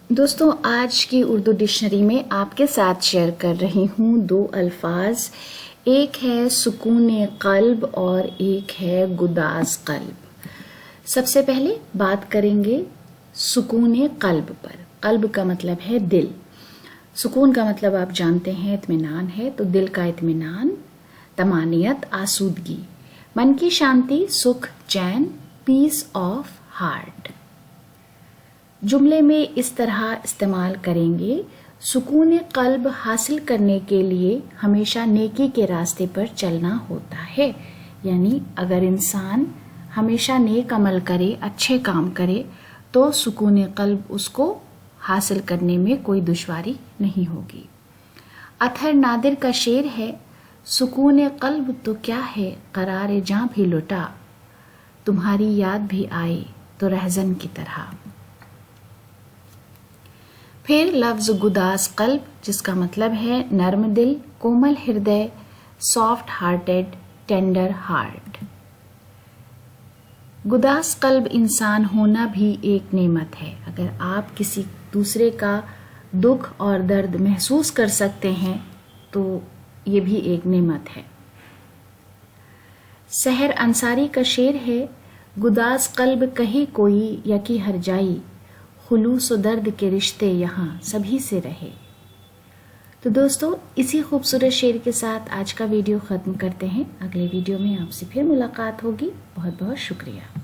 دوستوں آج کی اردو ڈکشنری میں آپ کے ساتھ شیئر کر رہی ہوں 2 الفاظ، ایک ہے سکون قلب اور ایک ہے گداز قلب۔ سب سے پہلے بات کریں گے سکون قلب پر۔ قلب کا مطلب ہے دل، سکون کا مطلب آپ جانتے ہیں اطمینان ہے، تو دل کا اطمینان، طمانینت، آسودگی، من کی شانتی، سکھ، چین، پیس آف ہارٹ۔ جملے میں اس طرح استعمال کریں گے، سکون قلب حاصل کرنے کے لیے ہمیشہ نیکی کے راستے پر چلنا ہوتا ہے، یعنی اگر انسان ہمیشہ نیک عمل کرے، اچھے کام کرے تو سکون قلب اس کو حاصل کرنے میں کوئی دشواری نہیں ہوگی۔ اطہر نادر کا شعر ہے، سکون قلب تو کیا ہے قرار جاں بھی لٹا، تمہاری یاد بھی آئے تو رہزن کی طرح۔ پھر لفظ گداز قلب، جس کا مطلب ہے نرم دل، کومل ہردے، سافٹ ہارٹڈ، ٹینڈر ہارٹ۔ گداز قلب انسان ہونا بھی ایک نعمت ہے۔ اگر آپ کسی دوسرے کا دکھ اور درد محسوس کر سکتے ہیں تو یہ بھی ایک نعمت ہے۔ سحر انصاری کا شعر ہے، گداز قلب کہیں کوئی یکی ہر جائی، خلوص و درد کے رشتے یہاں سبھی سے رہے۔ تو دوستو اسی خوبصورت شعر کے ساتھ آج کا ویڈیو ختم کرتے ہیں، اگلے ویڈیو میں آپ سے پھر ملاقات ہوگی۔ بہت بہت شکریہ۔